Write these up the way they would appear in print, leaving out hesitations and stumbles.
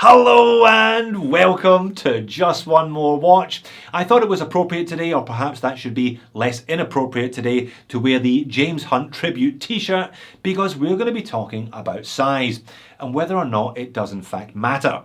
Hello and welcome to Just One More Watch. I thought it was appropriate today, or perhaps that should be less inappropriate today, to wear the James Hunt tribute t-shirt because we're going to be talking about size and whether or not it does in fact matter.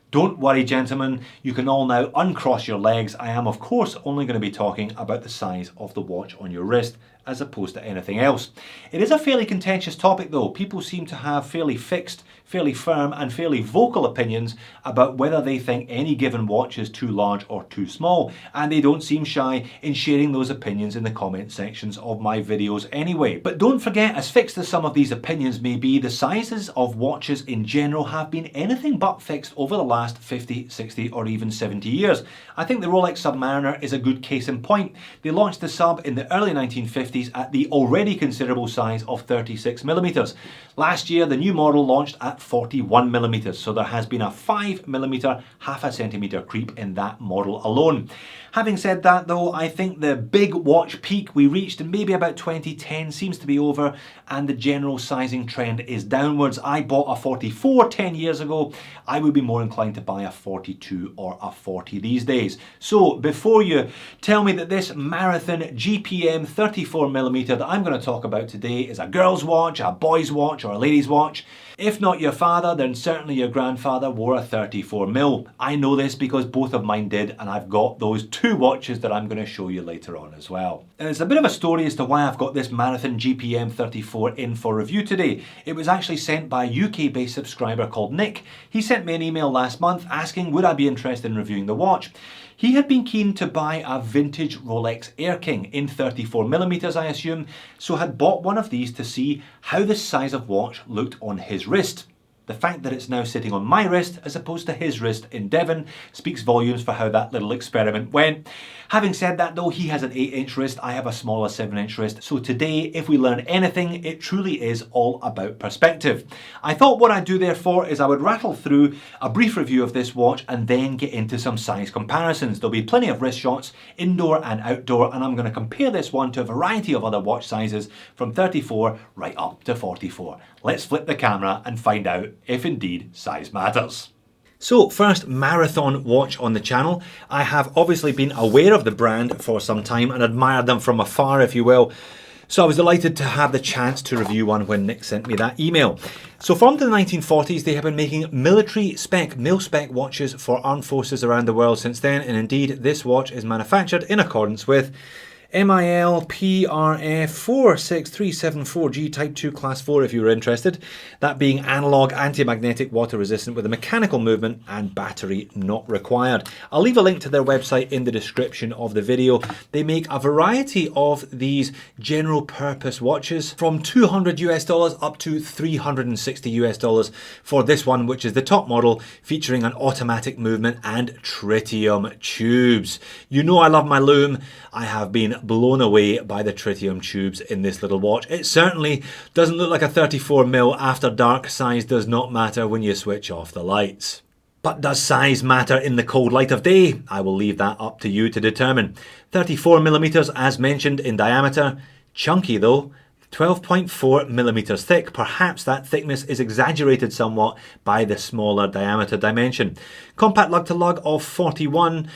Don't worry, gentlemen, you can all now uncross your legs. I am, of course, only going to be talking about the size of the watch on your wrist as opposed to anything else. It is a fairly contentious topic though. People seem to have fairly fixed, fairly firm and fairly vocal opinions about whether they think any given watch is too large or too small, and they don't seem shy in sharing those opinions in the comment sections of my videos anyway. But don't forget, as fixed as some of these opinions may be, the sizes of watches in general have been anything but fixed over the last 50, 60 or even 70 years. I think the Rolex Submariner is a good case in point. They launched the Sub in the early 1950s at the already considerable size of 36mm. Last year the new model launched at 41mm, so there has been a 5mm, half a centimetre creep in that model alone. Having said that though, I think the big watch peak we reached in maybe about 2010 seems to be over, and the general sizing trend is downwards. I bought a 44 10 years ago. I would be more inclined to buy a 42 or a 40 these days. So before you tell me that this Marathon GPM 34mm that I'm going to talk about today is a girl's watch, a boy's watch or a lady's watch, if not your father, then certainly your grandfather wore a 34mm. I know this because both of mine did, and I've got those two watches that I'm going to show you later on as well. And it's a bit of a story as to why I've got this Marathon GPM 34 in for review today. It was actually sent by a UK-based subscriber called Nick. He sent me an email last month asking would I be interested in reviewing the watch. He had been keen to buy a vintage Rolex Air King in 34mm, I assume, so had bought one of these to see how the size of watch looked on his wrist. The fact that it's now sitting on my wrist as opposed to his wrist in Devon speaks volumes for how that little experiment went. Having said that though, he has an 8-inch wrist, I have a smaller 7-inch wrist, so today if we learn anything, it truly is all about perspective. I thought what I'd do therefore is I would rattle through a brief review of this watch and then get into some size comparisons. There'll be plenty of wrist shots, indoor and outdoor, and I'm going to compare this one to a variety of other watch sizes from 34 right up to 44. Let's flip the camera and find out if indeed size matters. So first, Marathon watch on the channel. I have obviously been aware of the brand for some time and admired them from afar, if you will. So I was delighted to have the chance to review one when Nick sent me that email. So from the 1940s, they have been making military spec, mil-spec watches for armed forces around the world since then. And indeed, this watch is manufactured in accordance with MIL PRF 46374G Type 2 Class 4 if you were interested, that being analog, anti-magnetic, water resistant with a mechanical movement and battery not required. I'll leave a link to their website in the description of the video. They make a variety of these general purpose watches from $200 up to $360 for this one, which is the top model, featuring an automatic movement and tritium tubes. You know I love my lume. I have been blown away by the tritium tubes in this little watch. It certainly doesn't look like a 34mm after dark. Size does not matter when you switch off the lights. But does size matter in the cold light of day? I will leave that up to you to determine. 34mm as mentioned in diameter, chunky though, 12.4mm thick. Perhaps that thickness is exaggerated somewhat by the smaller diameter dimension. Compact lug to lug of 41.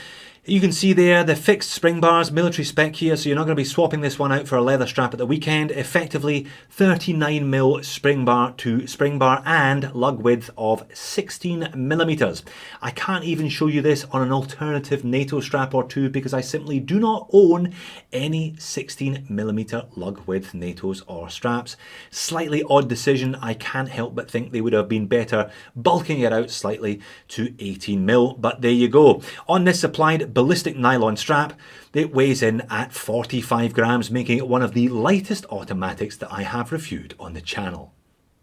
You can see there the fixed spring bars, military spec here, so you're not going to be swapping this one out for a leather strap at the weekend. Effectively 39mm spring bar to spring bar and lug width of 16mm. I can't even show you this on an alternative NATO strap or two because I simply do not own any 16mm lug width NATOs or straps. Slightly odd decision. I can't help but think they would have been better bulking it out slightly to 18mm, but there you go. On this supplied ballistic nylon strap, it weighs in at 45 grams, making it one of the lightest automatics that I have reviewed on the channel.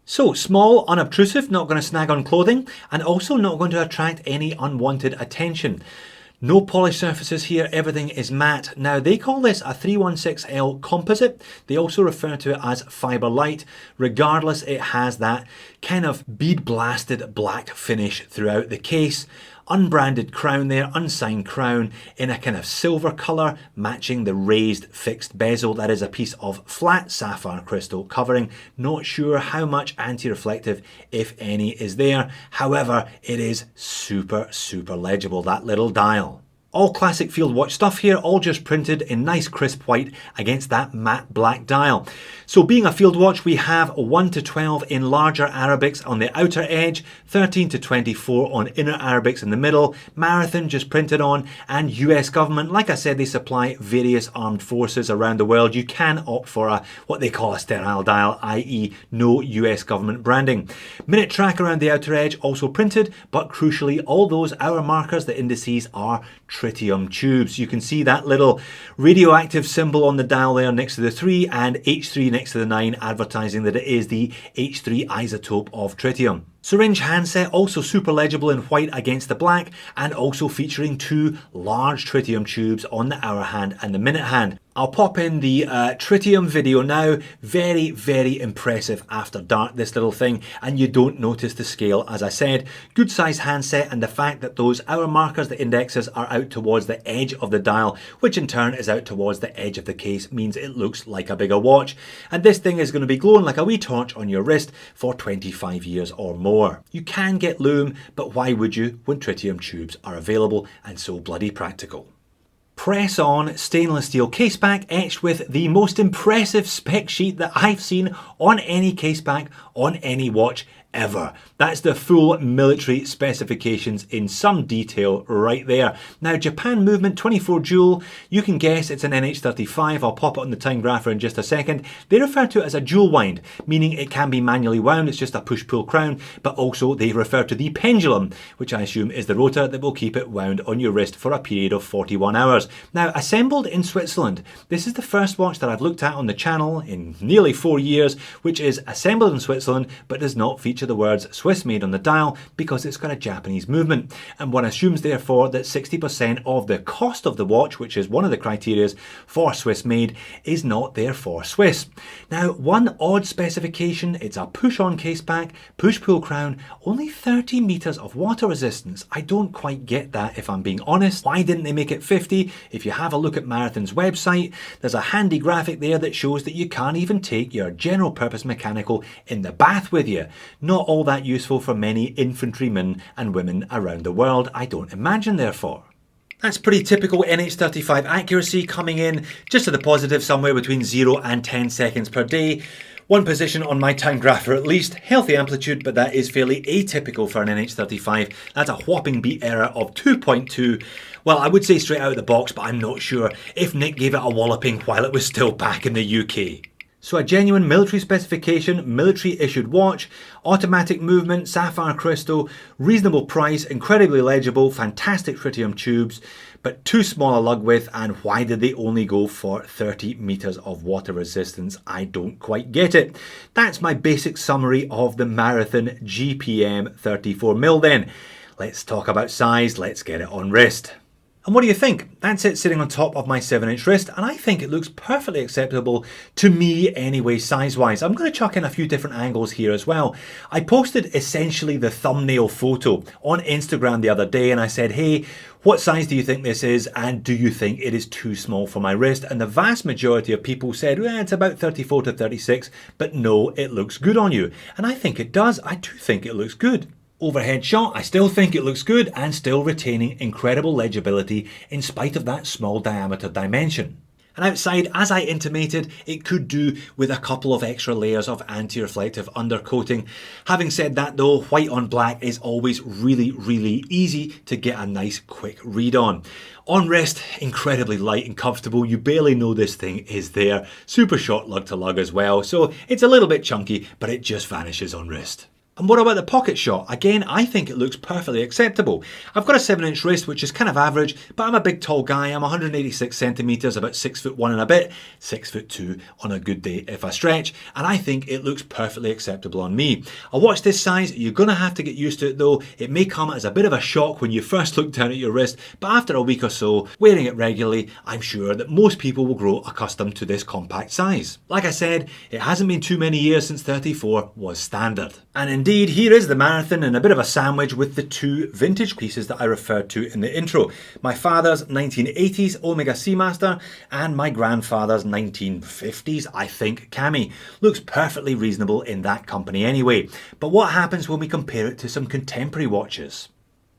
So small, unobtrusive, not going to snag on clothing, and also not going to attract any unwanted attention. No polished surfaces here, everything is matte. Now they call this a 316L composite. They also refer to it as fiber light. Regardless, it has that kind of bead blasted black finish throughout the case. unbranded crown there, unsigned crown in a kind of silver colour, matching the raised fixed bezel. That is a piece of flat sapphire crystal covering. Not sure how much anti-reflective, if any, is there. However, it is super legible, that little dial. All classic field watch stuff here, all just printed in nice crisp white against that matte black dial. So being a field watch, we have 1 to 12 in larger Arabics on the outer edge, 13 to 24 on inner Arabics in the middle, marathon just printed on, and US government. Like I said, they supply various armed forces around the world. You can opt for what they call a sterile dial, i.e. no US government branding. Minute track around the outer edge also printed, but crucially all those hour markers, the indices, are tritium tubes. You can see that little radioactive symbol on the dial there next to the 3 and H3 next to the 9, advertising that it is the H3 isotope of tritium. Syringe handset, also super legible in white against the black, and also featuring 2 large tritium tubes on the hour hand and the minute hand. I'll pop in the tritium video now. Very impressive after dark, this little thing, and you don't notice the scale. As I said, good size handset, and the fact that those hour markers, the indexes, are out towards the edge of the dial, which in turn is out towards the edge of the case, means it looks like a bigger watch. And this thing is going to be glowing like a wee torch on your wrist for 25 years or more. You can get lume, but why would you when tritium tubes are available and so bloody practical? Press on stainless steel caseback etched with the most impressive spec sheet that I've seen on any caseback on any watch ever. That's the full military specifications in some detail right there. Now, Japan movement 24 jewel, you can guess it's an NH35. I'll pop it on the time grapher in just a second. They refer to it as a jewel wind, meaning it can be manually wound. It's just a push-pull crown, but also they refer to the pendulum, which I assume is the rotor that will keep it wound on your wrist for a period of 41 hours. Now, assembled in Switzerland. This is the first watch that I've looked at on the channel in nearly 4 years, which is assembled in Switzerland, but does not feature the words Swiss made on the dial because it's got a Japanese movement. And one assumes therefore that 60% of the cost of the watch, which is one of the criteria for Swiss made, is not therefore Swiss. Now, one odd specification, it's a push-on caseback, push-pull crown, only 30 meters of water resistance. I don't quite get that, if I'm being honest. Why didn't they make it 50? If you have a look at Marathon's website, there's a handy graphic there that shows that you can't even take your general purpose mechanical in the bath with you. Not all that useful for many infantrymen and women around the world, I don't imagine, therefore. That's pretty typical NH35 accuracy, coming in just to the positive, somewhere between 0 and 10 seconds per day. One position on my time grapher at least, healthy amplitude, but that is fairly atypical for an NH35. That's a whopping beat error of 2.2. Well, I would say straight out of the box, but I'm not sure if Nick gave it a walloping while it was still back in the UK. So a genuine military specification, military issued watch, automatic movement, sapphire crystal, reasonable price, incredibly legible, fantastic tritium tubes, but too small a lug width. And why did they only go for 30 meters of water resistance? I don't quite get it. That's my basic summary of the Marathon GPM 34mm then. Let's talk about size, let's get it on wrist. And what do you think? That's it sitting on top of my 7-inch wrist, and I think it looks perfectly acceptable to me anyway, size-wise. I'm going to chuck in a few different angles here as well. I posted essentially the thumbnail photo on Instagram the other day, and I said, hey, what size do you think this is, and do you think it is too small for my wrist? And the vast majority of people said, well, it's about 34 to 36, but no, it looks good on you. And I think it does. I do think it looks good. Overhead shot, I still think it looks good and still retaining incredible legibility in spite of that small diameter dimension. And outside, as I intimated, it could do with a couple of extra layers of anti-reflective undercoating. Having said that though, white on black is always really easy to get a nice quick read on. On wrist, incredibly light and comfortable. You barely know this thing is there. Super short lug to lug as well, so it's a little bit chunky, but it just vanishes on wrist. And what about the pocket shot? Again, I think it looks perfectly acceptable. I've got a 7-inch wrist, which is kind of average, but I'm a big tall guy. I'm 186 centimeters, about 6'1" and a bit, 6'2" on a good day if I stretch, and I think it looks perfectly acceptable on me. A watch this size, you're gonna have to get used to it though. It may come as a bit of a shock when you first look down at your wrist, but after a week or so, wearing it regularly, I'm sure that most people will grow accustomed to this compact size. Like I said, it hasn't been too many years since 34 was standard. And indeed, here is the Marathon in a bit of a sandwich with the two vintage pieces that I referred to in the intro. My father's 1980s Omega Seamaster and my grandfather's 1950s, I think, Cami. Looks perfectly reasonable in that company anyway. But what happens when we compare it to some contemporary watches?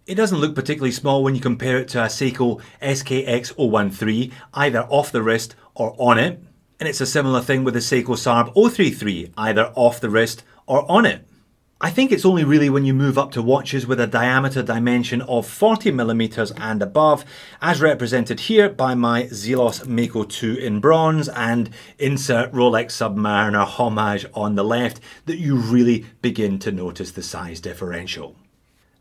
It doesn't look particularly small when you compare it to a Seiko SKX013, either off the wrist or on it. And it's a similar thing with the Seiko Sarb 033, either off the wrist or on it. I think it's only really when you move up to watches with a diameter dimension of 40mm and above, as represented here by my Zelos Mako 2 in bronze and insert Rolex Submariner homage on the left, that you really begin to notice the size differential.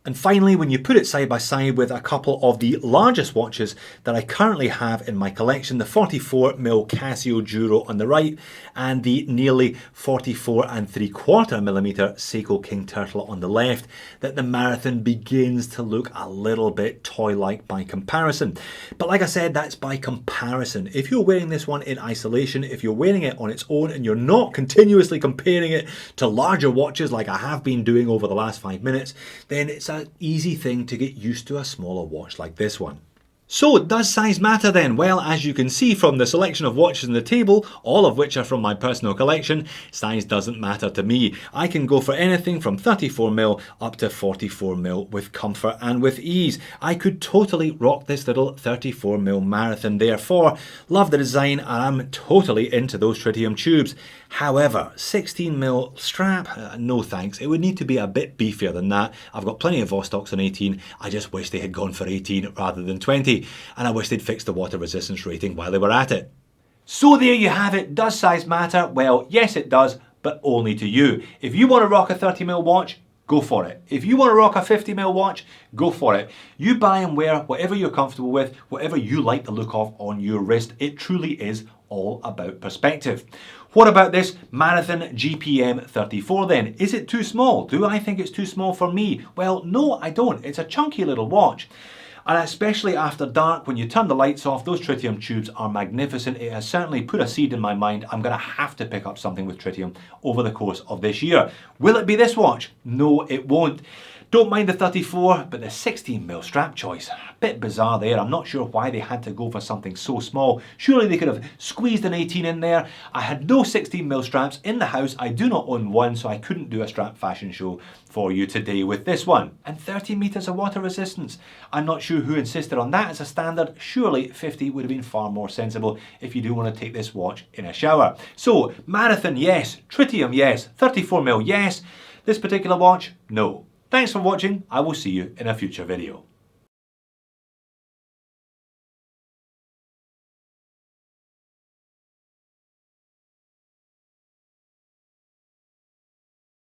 And finally, when you put it side by side with a couple of the largest watches that I currently have in my collection, the 44mm Casio Duro on the right and the nearly 44.75mm Seiko King Turtle on the left, that the Marathon begins to look a little bit toy-like by comparison. But like I said, that's by comparison. If you're wearing this one in isolation, if you're wearing it on its own and you're not continuously comparing it to larger watches like I have been doing over the last 5 minutes, then it's an easy thing to get used to a smaller watch like this one. So, does size matter then? Well, as you can see from the selection of watches on the table, all of which are from my personal collection, size doesn't matter to me. I can go for anything from 34mm up to 44mm with comfort and with ease. I could totally rock this little 34mm Marathon therefore. Love the design and I'm totally into those tritium tubes. However, 16mm strap, no thanks. It would need to be a bit beefier than that. I've got plenty of Vostocks on 18. I just wish they had gone for 18 rather than 20. And I wish they'd fixed the water resistance rating while they were at it. So there you have it. Does size matter? Well, yes it does, but only to you. If you want to rock a 30mm watch, go for it. If you want to rock a 50mm watch, go for it. You buy and wear whatever you're comfortable with, whatever you like the look of on your wrist. It truly is all about perspective. What about this Marathon GPM 34 then? Is it too small? Do I think it's too small for me? Well, no, I don't. It's a chunky little watch. And especially after dark, when you turn the lights off, those tritium tubes are magnificent. It has certainly put a seed in my mind. I'm going to have to pick up something with tritium over the course of this year. Will it be this watch? No, it won't. Don't mind the 34, but the 16mm strap choice, a bit bizarre there. I'm not sure why they had to go for something so small. Surely they could have squeezed an 18 in there. I had no 16mm straps in the house. I do not own one, so I couldn't do a strap fashion show for you today with this one. And 30 meters of water resistance. I'm not sure who insisted on that as a standard. Surely 50 would have been far more sensible if you do want to take this watch in a shower. So, Marathon, yes. Tritium, yes. 34mm, yes. This particular watch, no. Thanks for watching. I will see you in a future video.